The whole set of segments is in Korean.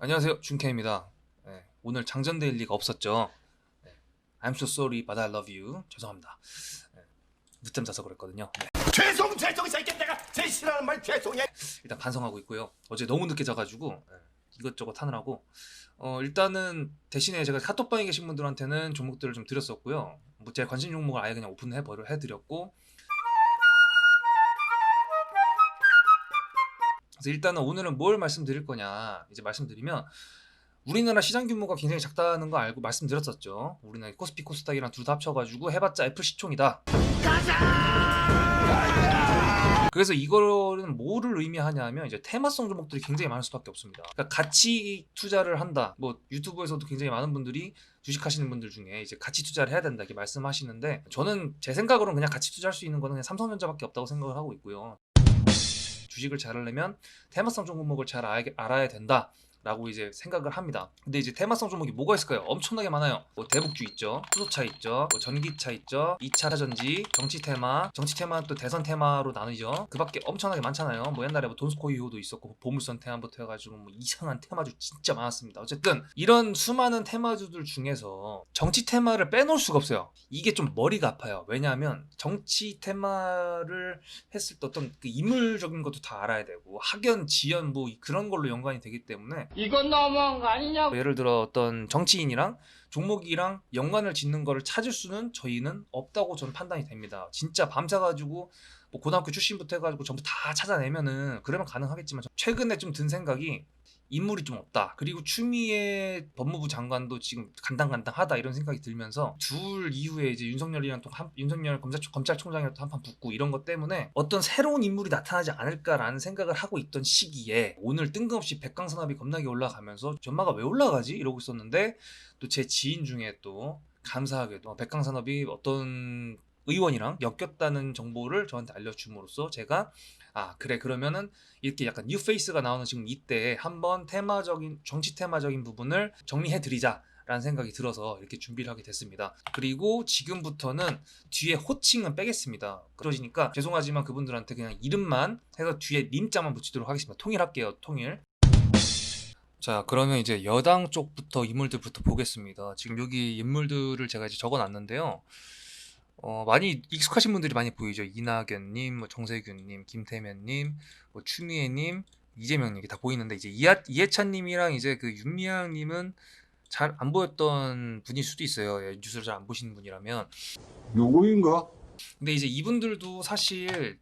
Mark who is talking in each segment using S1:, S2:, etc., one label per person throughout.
S1: 안녕하세요, 준케입니다. 네, 오늘 장전 데일리가 없었죠. 네, I'm so sorry, but I love you. 죄송합니다. 네, 늦잠 자서 그랬거든요. 네,
S2: 죄송 이 새끼 내가 제일 싫어하는 말 죄송해.
S1: 일단 반성하고 있고요. 어제 너무 늦게 자가지고 이것저것 하느라고 일단은 대신에 제가 카톡방에 계신 분들한테는 종목들을 좀 드렸었고요. 뭐 제 관심 종목을 아예 그냥 해드렸고, 그래서 일단은 오늘은 뭘 말씀드릴 거냐 이제 말씀드리면, 우리나라 시장 규모가 굉장히 작다는 거 알고 말씀드렸었죠. 우리나라 코스피 코스닥이랑 둘 다 합쳐가지고 해봤자 애플 시총이다. 그래서 이거는 뭐를 의미하냐면 이제 테마성 종목들이 굉장히 많을 수밖에 없습니다. 그러니까 가치 투자를 한다. 뭐 유튜브에서도 굉장히 많은 분들이 주식하시는 분들 중에 이제 가치 투자를 해야 된다 이렇게 말씀하시는데, 저는 제 생각으로는 그냥 가치 투자할 수 있는 거는 그냥 삼성전자밖에 없다고 생각을 하고 있고요. 주식을 잘 하려면 테마성 종목을 잘 알아야 된다 라고 이제 생각을 합니다. 근데 이제 테마성 종목이 뭐가 있을까요? 엄청나게 많아요. 뭐 대북주 있죠, 수소차 있죠, 뭐 전기차 있죠, 2차 전지, 정치 테마 또 대선 테마로 나누죠. 그 밖에 엄청나게 많잖아요. 뭐 옛날에 뭐 돈스코이호도 있었고 보물선 테마부터 해가지고 뭐 이상한 테마주 진짜 많았습니다. 어쨌든 이런 수많은 테마주들 중에서 정치 테마를 빼놓을 수가 없어요. 이게 좀 머리가 아파요. 왜냐하면 정치 테마를 했을 때 어떤 그 인물적인 것도 다 알아야 되고, 학연, 지연 뭐 그런 걸로 연관이 되기 때문에,
S3: 이건 너무한 거 아니냐고.
S1: 예를 들어 어떤 정치인이랑 종목이랑 연관을 짓는 거를 찾을 수는 저희는 없다고 저는 판단이 됩니다. 진짜 밤새가지고 뭐 고등학교 출신부터 해가지고 전부 다 찾아내면은 그러면 가능하겠지만, 최근에 좀 든 생각이 인물이 좀 없다. 그리고 추미애 법무부 장관도 지금 간당간당하다 이런 생각이 들면서, 둘 이후에 이제 윤석열이랑 또 윤석열 검찰총장이랑 또 한판 붙고 이런 것 때문에 어떤 새로운 인물이 나타나지 않을까라는 생각을 하고 있던 시기에, 오늘 뜬금없이 백강산업이 겁나게 올라가면서 전마가 왜 올라가지 이러고 있었는데, 또 제 지인 중에 또 감사하게도 백강산업이 어떤 의원이랑 엮였다는 정보를 저한테 알려줌으로써 제가, 아 그래, 그러면은 이렇게 약간 뉴페이스가 나오는 지금 이때 한번 정치 테마적인 부분을 정리해 드리자 라는 생각이 들어서 이렇게 준비를 하게 됐습니다. 그리고 지금부터는 뒤에 호칭은 빼겠습니다. 그러시니까 죄송하지만 그분들한테 그냥 이름만 해서 뒤에 님자만 붙이도록 하겠습니다. 통일할게요, 통일. 자, 그러면 이제 여당 쪽부터 인물들부터 보겠습니다. 지금 여기 인물들을 제가 이제 적어놨는데요. 많이 익숙하신 분들이 많이 보이죠. 이낙연님, 뭐 정세균님, 김태면님, 뭐 추미애님, 이재명님 다 보이는데, 이제 이해찬님이랑 이제 그 윤미향님은 잘 안 보였던 분일 수도 있어요. 예, 뉴스를 잘 안 보시는 분이라면.
S4: 누구인가?
S1: 근데 이제 이분들도 사실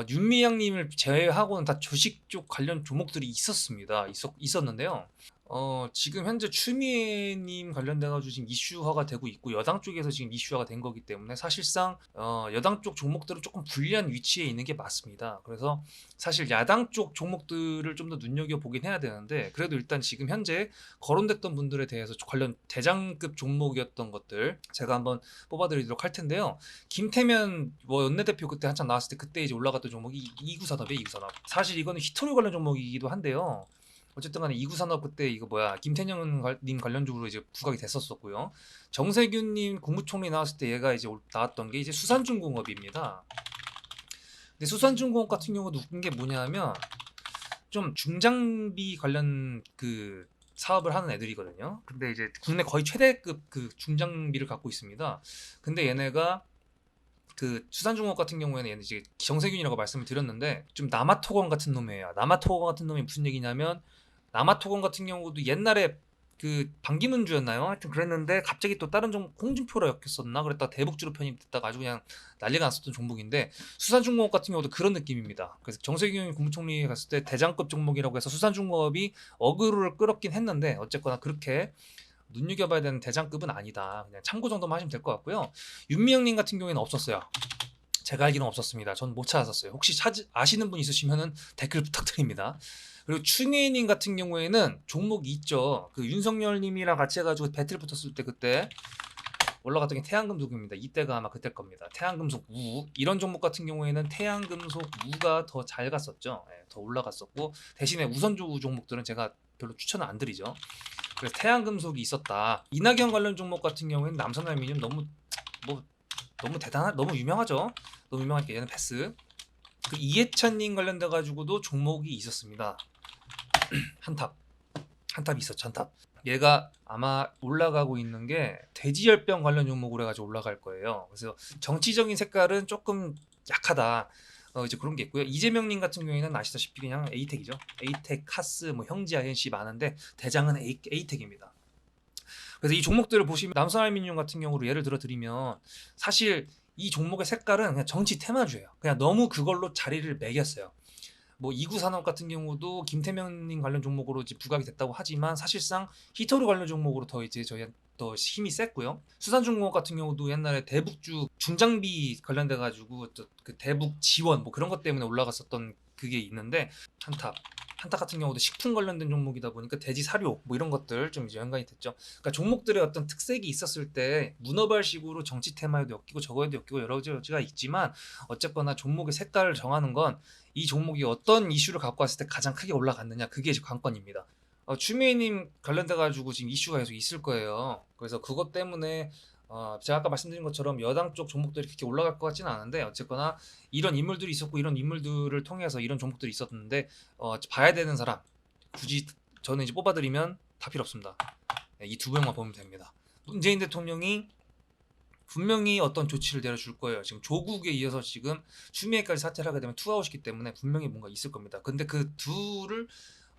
S1: 윤미향님을 제외하고는 다 주식 쪽 관련 종목들이 있었는데요. 지금 현재 추미애님 관련돼가지고 지금 이슈화가 되고 있고, 여당 쪽에서 지금 이슈화가 된 거기 때문에 사실상 여당 쪽 종목들은 조금 불리한 위치에 있는 게 맞습니다. 그래서 사실 야당 쪽 종목들을 좀 더 눈여겨보긴 해야 되는데, 그래도 일단 지금 현재 거론됐던 분들에 대해서 관련 대장급 종목이었던 것들 제가 한번 뽑아드리도록 할 텐데요. 김태면 뭐 원내대표 그때 한참 나왔을 때 그때 이제 올라갔던 종목이 이구산업이에요. 이구산업. 사실 이거는 히토리 관련 종목이기도 한데요. 어쨌든 간에 이구산업 그때 이거 뭐야, 김태년님 관련적으로 이제 부각이 됐었었고요. 정세균님 국무총리 나왔을 때 얘가 이제 나왔던 게 이제 수산중공업입니다. 근데 수산중공업 같은 경우도 웃긴 게 뭐냐면, 좀 중장비 관련 그 사업을 하는 애들이거든요. 근데 이제 국내 거의 최대급 그 중장비를 갖고 있습니다. 근데 얘네가 그 수산중공업 같은 경우에는 얘는 이제 정세균이라고 말씀을 드렸는데, 좀 남아토건 같은 놈이에요. 남아토건 같은 놈이 무슨 얘기냐면, 남아토건 같은 경우도 옛날에 그 반기문주였나요? 하여튼 그랬는데 갑자기 또 다른 종목 홍준표로 엮였었나? 그랬다가 대북주로 편입됐다가 아주 그냥 난리가 났었던 종목인데, 수산중공업 같은 경우도 그런 느낌입니다. 그래서 정세균 국무총리 갔을 때 대장급 종목이라고 해서 수산중공업이 어그로를 끌었긴 했는데, 어쨌거나 그렇게 눈여겨봐야 되는 대장급은 아니다. 그냥 참고 정도만 하시면 될 것 같고요. 윤미향님 같은 경우에는 없었어요. 제가 알기로는 없었습니다. 전 못 찾았었어요. 혹시 아시는 분 있으시면은 댓글 부탁드립니다. 그리고 추미애님 같은 경우에는 종목이 있죠. 그 윤석열님이랑 같이 해가지고 배틀 붙었을 때 그때 올라갔던 게 태양금속입니다. 이때가 아마 그때 겁니다. 태양금속 우, 이런 종목 같은 경우에는 태양금속 우가 더 잘 갔었죠. 네, 더 올라갔었고, 대신에 우선주 종목들은 제가 별로 추천을 안 드리죠. 그래서 태양금속이 있었다. 이낙연 관련 종목 같은 경우에는 남선알미늄 너무 너무 유명하죠. 너무 유명하니까 얘는 패스. 그 이해찬님 관련돼 가지고도 종목이 있었습니다. 한탑 한탑이 있었죠. 한탑. 얘가 아마 올라가고 있는 게 돼지열병 관련 종목으로 해가지고 올라갈 거예요. 그래서 정치적인 색깔은 조금 약하다. 이제 그런 게 있고요. 이재명님 같은 경우에는 아시다시피 그냥 에이텍이죠. 에이텍, 카스, 뭐 형지, INC 많은데 대장은 에이텍입니다. 그래서 이 종목들을 보시면 남선알미늄 같은 경우로 예를 들어 드리면 사실 이 종목의 색깔은 그냥 정치 테마주예요. 그냥 너무 그걸로 자리를 매겼어요. 뭐 이구산업 같은 경우도 김태명님 관련 종목으로 이제 부각이 됐다고 하지만 사실상 히토류 관련 종목으로 더 이제 저희 더 힘이 셌고요. 수산중공업 같은 경우도 옛날에 대북주 중장비 관련돼 가지고 그 대북 지원 뭐 그런 것 때문에 올라갔었던 그게 있는데 한탑 같은 경우도 식품 관련된 종목이다 보니까 돼지 사료 뭐 이런 것들 좀 이제 연관이 됐죠. 그러니까 종목들의 어떤 특색이 있었을 때 문어발식으로 정치 테마에도 엮이고 저거에도 엮이고 여러 가지가 있지만 어쨌거나 종목의 색깔을 정하는 건 이 종목이 어떤 이슈를 갖고 왔을 때 가장 크게 올라갔느냐 그게 이제 관건입니다. 추미애님 관련돼 가지고 지금 이슈가 계속 있을 거예요. 그래서 그것 때문에 제가 아까 말씀드린 것처럼 여당 쪽 종목들이 그렇게 올라갈 것 같지는 않은데 어쨌거나 이런 인물들이 있었고 이런 인물들을 통해서 이런 종목들이 있었는데 봐야 되는 사람 굳이 저는 이제 뽑아드리면 다 필요 없습니다. 이 두 명만 보면 됩니다. 문재인 대통령이 분명히 어떤 조치를 내려줄 거예요. 지금 조국에 이어서 지금 추미애까지 사퇴를 하게 되면 투아웃이기 때문에 분명히 뭔가 있을 겁니다. 근데 그 둘을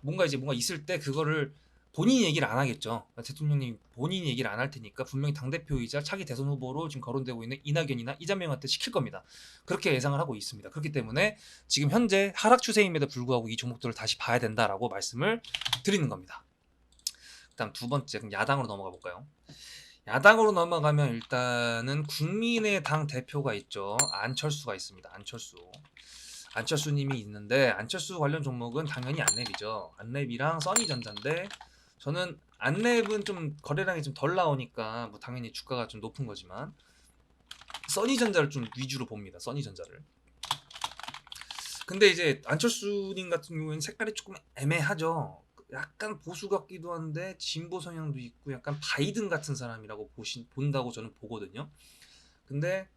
S1: 뭔가 있을 때 그거를 본인이 얘기를 안 하겠죠. 대통령님 본인이 얘기를 안 할 테니까 분명히 당대표이자 차기 대선 후보로 지금 거론되고 있는 이낙연이나 이재명한테 시킬 겁니다. 그렇게 예상을 하고 있습니다. 그렇기 때문에 지금 현재 하락 추세임에도 불구하고 이 종목들을 다시 봐야 된다라고 말씀을 드리는 겁니다. 일단 두 번째 그럼 야당으로 넘어가 볼까요? 야당으로 넘어가면 일단은 국민의당 대표가 있죠. 안철수가 있습니다. 안철수님이 있는데 안철수 관련 종목은 당연히 안랩이죠. 안랩이랑 써니전자인데 저는 안랩은 좀 거래량이 좀 덜 나오니까 뭐 당연히 주가가 좀 높은 거지만 써니전자를 좀 위주로 봅니다. 써니전자를. 근데 이제 안철수님 같은 경우에는 색깔이 조금 애매하죠. 약간 보수 같기도 한데 진보 성향도 있고 약간 바이든 같은 사람이라고 본다고 저는 보거든요. 근데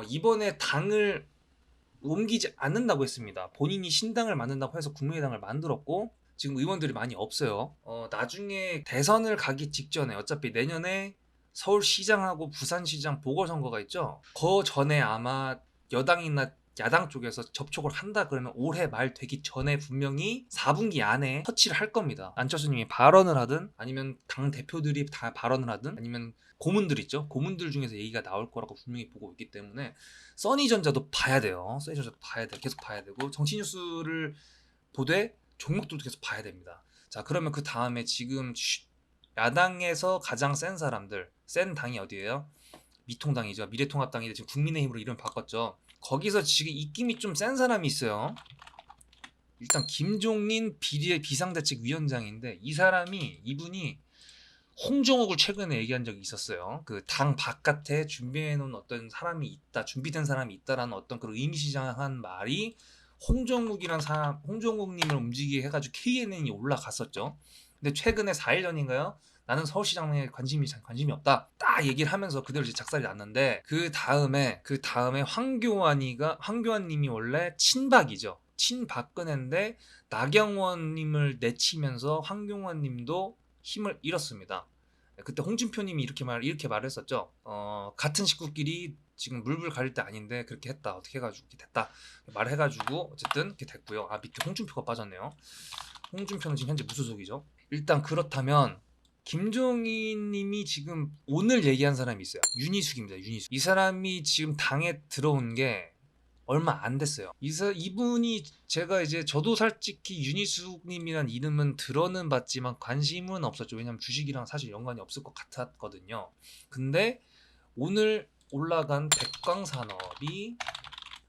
S1: 이번에 당을 옮기지 않는다고 했습니다. 본인이 신당을 만든다고 해서 국민의당을 만들었고 지금 의원들이 많이 없어요. 나중에 대선을 가기 직전에 어차피 내년에 서울시장하고 부산시장 보궐선거가 있죠. 그 전에 아마 여당이나 야당 쪽에서 접촉을 한다 그러면 올해 말 되기 전에 분명히 4분기 안에 터치를 할 겁니다. 안철수님이 발언을 하든 아니면 당 대표들이 다 발언을 하든 아니면 고문들 있죠. 고문들 중에서 얘기가 나올 거라고 분명히 보고 있기 때문에 써니전자도 봐야 돼요. 써니전자도 봐야 돼. 계속 봐야 되고 정치 뉴스를 보되 종목들도 계속 봐야 됩니다. 자 그러면 그 다음에 지금 야당에서 가장 센 사람들 센 당이 어디예요? 미통당이죠. 미래통합당이 지금 국민의힘으로 이름 바꿨죠. 거기서 지금 입김이 좀 센 사람이 있어요. 일단 김종인 비상대책위원장인데 이분이 홍정욱을 최근에 얘기한 적이 있었어요. 그 당 바깥에 준비해놓은 어떤 사람이 있다, 준비된 사람이 있다라는 어떤 그런 의미시장한 말이 홍정욱님을 움직이게 해가지고 KNN이 올라갔었죠. 근데 최근에 4일 전인가요? 나는 서울시장에 관심이 없다. 딱 얘기를 하면서 그대로 이제 작살이 났는데 그 다음에 황교안님이 원래 친박이죠. 친박근혜인데 나경원님을 내치면서 황교안님도 힘을 잃었습니다. 그때 홍준표님이 이렇게 말했었죠. 같은 식구끼리 지금 물불 가릴 때 아닌데 그렇게 했다. 어떻게 해가지고 이렇게 됐다. 말해가지고 어쨌든 이렇게 됐고요. 밑에 홍준표가 빠졌네요. 홍준표는 지금 현재 무소속이죠. 일단 그렇다면 김종인님이 지금 오늘 얘기한 사람이 있어요. 윤희숙입니다. 윤희숙. 이 사람이 지금 당에 들어온 게 얼마 안 됐어요. 이분이 제가 이제 저도 솔직히 윤희숙님이란 이름은 들어는 봤지만 관심은 없었죠. 왜냐면 주식이랑 사실 연관이 없을 것 같았거든요. 근데 오늘 올라간 백광산업이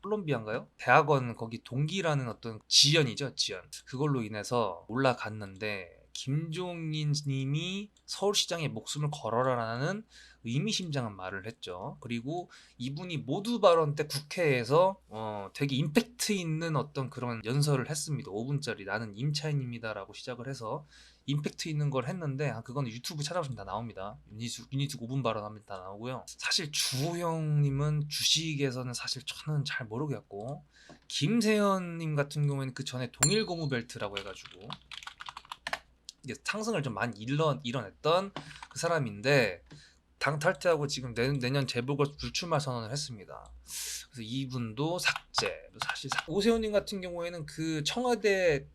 S1: 콜롬비아인가요? 대학원 거기 동기라는 어떤 지연이죠. 지연. 그걸로 인해서 올라갔는데 김종인 님이 서울시장에 목숨을 걸어라라는 의미심장한 말을 했죠. 그리고 이분이 모두 발언 때 국회에서 되게 임팩트 있는 어떤 그런 연설을 했습니다. 5분짜리 나는 임차인입니다라고 시작을 해서 임팩트 있는 걸 했는데 그건 유튜브 찾아보시면 다 나옵니다. 윤희숙 5분 발언하면 다 나오고요. 사실 주호영님은 주식에서는 사실 저는 잘 모르겠고 김세현님 같은 경우에는 그 전에 동일고무벨트라고 해가지고 이제 상승을 좀 많이 이뤄냈던 그 사람인데 당 탈퇴하고 지금 내년 재보궐 불출마 선언을 했습니다. 그래서 이분도 삭제. 사실 오세훈님 같은 경우에는 그 청와대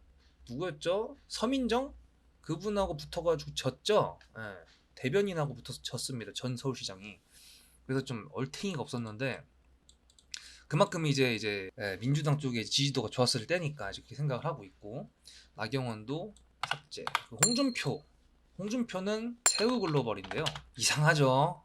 S1: 누구였죠? 서민정 그분하고 붙어가지고 졌죠. 예. 대변인하고 붙어서 졌습니다. 전 서울시장이. 그래서 좀 얼탱이가 없었는데 그만큼 이제 민주당 쪽의 지지도가 좋았을 때니까 이렇게 생각을 하고 있고 나경원도 삭제. 홍준표는 새우글로벌인데요. 이상하죠.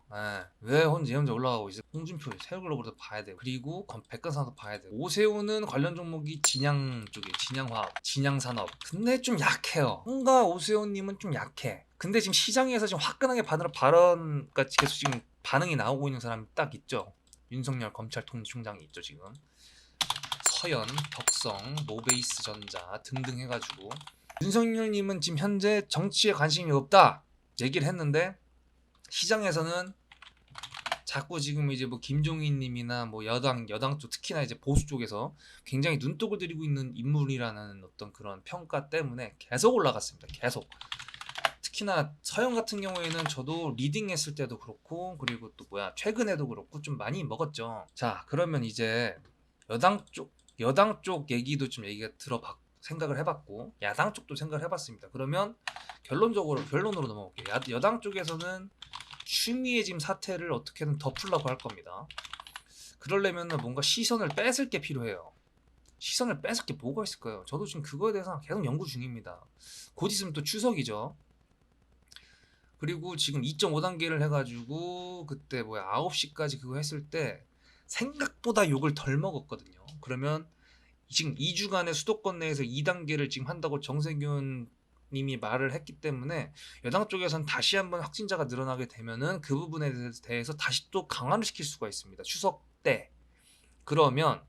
S1: 왜 혼자 올라가고 있어요? 홍준표 새우글로벌도 봐야 돼요. 그리고 백건산도 봐야 돼요. 오세훈은 관련 종목이 진양 쪽에 진양화학, 진양산업. 근데 좀 약해요. 뭔가 오세훈님은 좀 약해. 근데 지금 시장에서 지금 화끈하게 발언까지 계속 지금 반응이 나오고 있는 사람이 딱 있죠. 윤석열 검찰총장이 있죠 지금. 서현, 덕성, 노베이스전자 등등 해가지고 윤석열님은 지금 현재 정치에 관심이 없다 얘기를 했는데 시장에서는 자꾸 지금 이제 뭐 김종인님이나 뭐 여당 쪽 특히나 이제 보수 쪽에서 굉장히 눈독을 들이고 있는 인물이라는 어떤 그런 평가 때문에 계속 올라갔습니다. 계속. 특히나 서영 같은 경우에는 저도 리딩했을 때도 그렇고 그리고 또 최근에도 그렇고 좀 많이 먹었죠. 자 그러면 이제 여당 쪽 얘기도 좀 생각을 해봤고 야당 쪽도 생각을 해봤습니다. 그러면 결론으로 넘어갈게요. 여당 쪽에서는 추미애 지금 사태를 어떻게든 덮으려고 할 겁니다. 그러려면 뭔가 시선을 뺏을 게 필요해요. 시선을 뺏을 게 뭐가 있을까요? 저도 지금 그거에 대해서 계속 연구 중입니다. 곧 있으면 또 추석이죠. 그리고 지금 2.5단계를 해가지고 그때 9시까지 그거 했을 때 생각보다 욕을 덜 먹었거든요. 그러면 지금 2주간의 수도권 내에서 2단계를 지금 한다고 정세균 님이 말을 했기 때문에 여당 쪽에서는 다시 한번 확진자가 늘어나게 되면은 그 부분에 대해서 다시 또 강화를 시킬 수가 있습니다. 추석 때. 그러면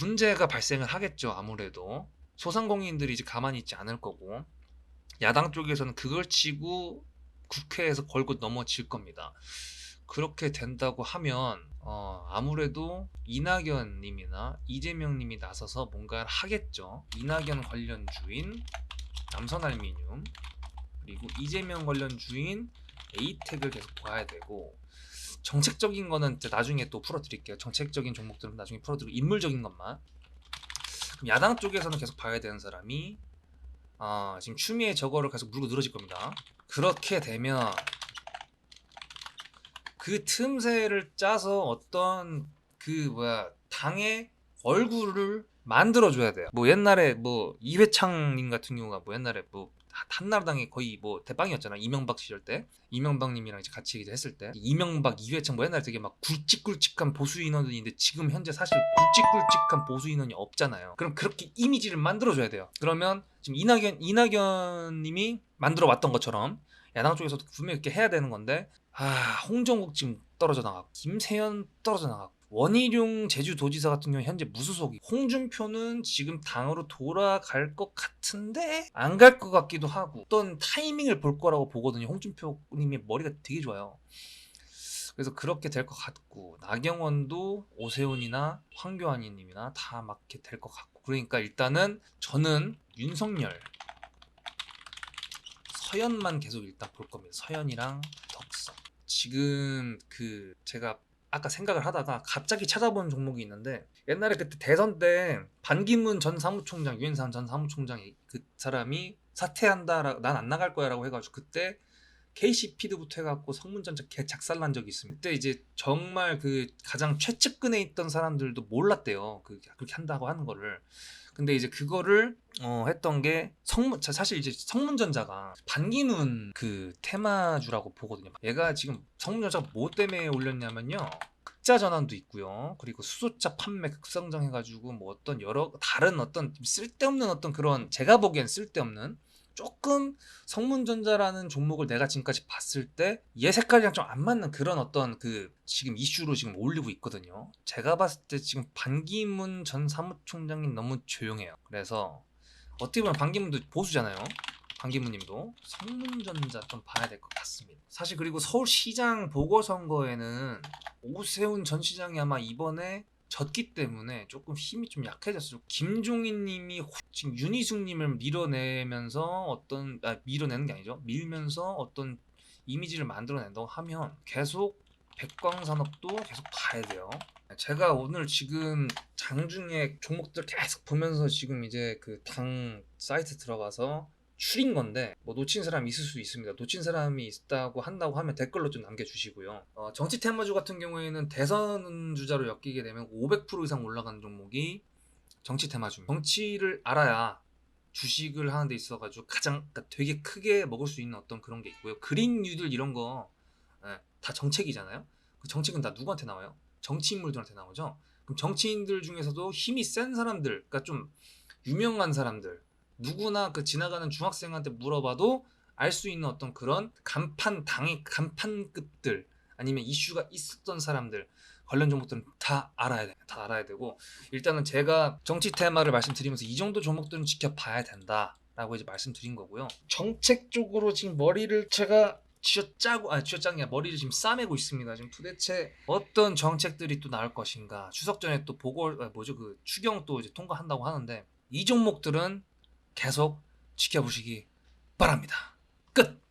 S1: 문제가 발생을 하겠죠. 아무래도 소상공인들이 이제 가만히 있지 않을 거고 야당 쪽에서는 그걸 치고 국회에서 걸고 넘어질 겁니다. 그렇게 된다고 하면 아무래도 이낙연 님이나 이재명 님이 나서서 뭔가를 하겠죠. 이낙연 관련주인 남선알미늄 그리고 이재명 관련주인 에이텍을 계속 봐야 되고 정책적인 거는 나중에 또 풀어드릴게요. 정책적인 종목들은 나중에 풀어드리고 인물적인 것만. 그럼 야당 쪽에서는 계속 봐야 되는 사람이 지금 추미애 저거를 계속 물고 늘어질 겁니다. 그렇게 되면 그 틈새를 짜서 어떤 당의 얼굴을 만들어줘야 돼요. 옛날에 이회창님 같은 경우가 옛날에 한나라당이 거의 대빵이었잖아. 이명박 시절 때 이명박님이랑 이제 같이 했을 때 이명박 이회창 옛날에 되게 막 굵직굵직한 보수 인원들이 있는데 지금 현재 사실 굵직굵직한 보수 인원이 없잖아요. 그럼 그렇게 이미지를 만들어줘야 돼요. 그러면 지금 이낙연님이 만들어 왔던 것처럼 야당 쪽에서도 분명히 이렇게 해야 되는 건데 홍정욱 지금 떨어져 나가고 김세연 떨어져 나가고 원희룡 제주도지사 같은 경우 현재 무소속이 홍준표는 지금 당으로 돌아갈 것 같은데 안 갈 것 같기도 하고 어떤 타이밍을 볼 거라고 보거든요. 홍준표님의 머리가 되게 좋아요. 그래서 그렇게 될 것 같고 나경원도 오세훈이나 황교안님이나 다 맞게 될 것 같고 그러니까 일단은 저는 윤석열 서현만 계속 일단 볼 겁니다. 서현이랑 덕성. 지금 제가 아까 생각을 하다가 갑자기 찾아본 종목이 있는데 옛날에 그때 대선 때 반기문 전 사무총장, 유엔산 전 사무총장이 그 사람이 사퇴한다, 난 안 나갈 거야라고 해가지고 그때 KC피드부터 해갖고 성문전자 개 작살난 적이 있습니다. 그때 이제 정말 가장 최측근에 있던 사람들도 몰랐대요. 그렇게 한다고 하는 거를. 근데 이제 그거를 했던 게 사실 이제 성문전자가 반기문 테마주라고 보거든요. 얘가 지금 성문전자가 뭐 때문에 올렸냐면요. 흑자 전환도 있고요. 그리고 수소차 판매 급성장해가지고 어떤 다른 어떤 쓸데없는 어떤 그런 제가 보기엔 쓸데없는 조금 성문전자라는 종목을 내가 지금까지 봤을 때 얘 색깔이랑 좀 안 맞는 그런 어떤 지금 이슈로 지금 올리고 있거든요. 제가 봤을 때 지금 반기문 전 사무총장이 너무 조용해요. 그래서 어떻게 보면 반기문도 보수잖아요. 반기문님도 성문전자 좀 봐야 될 것 같습니다. 사실 그리고 서울시장 보궐선거에는 오세훈 전 시장이 아마 이번에 졌기 때문에 조금 힘이 좀 약해졌어요. 김종인님이 지금 윤희숙님을 밀어내면서 밀어내는 게 아니죠. 밀면서 어떤 이미지를 만들어낸다고 하면 계속 백광산업도 계속 봐야 돼요. 제가 오늘 지금 장중에 종목들 계속 보면서 지금 이제 그 당 사이트 들어가서 추린 건데 뭐 놓친 사람이 있을 수 있습니다. 놓친 사람이 있다고 한다고 하면 댓글로 좀 남겨주시고요. 정치 테마주 같은 경우에는 대선 주자로 엮이게 되면 500% 이상 올라가는 종목이 정치 테마주입니다. 정치를 알아야 주식을 하는 데 있어가지고 가장 그러니까 되게 크게 먹을 수 있는 어떤 그런 게 있고요. 그린 뉴딜 이런 거 다 정책이잖아요. 그 정책은 다 누구한테 나와요? 정치 인물들한테 나오죠. 그럼 정치인들 중에서도 힘이 센 사람들, 그러니까 좀 유명한 사람들, 누구나 그 지나가는 중학생한테 물어봐도 알 수 있는 어떤 그런 당의 간판급들 아니면 이슈가 있었던 사람들 관련 종목들은 다 알아야 돼. 다 알아야 되고 일단은 제가 정치 테마를 말씀드리면서 이 정도 종목들은 지켜봐야 된다라고 이제 말씀드린 거고요. 정책 쪽으로 지금 머리를 제가 쥐어짜고 쥐어짠 게 아니라 머리를 지금 싸매고 있습니다. 지금 도대체 어떤 정책들이 또 나올 것인가. 추석 전에 또 그 추경 또 이제 통과한다고 하는데 이 종목들은 계속 지켜보시기 바랍니다. 끝.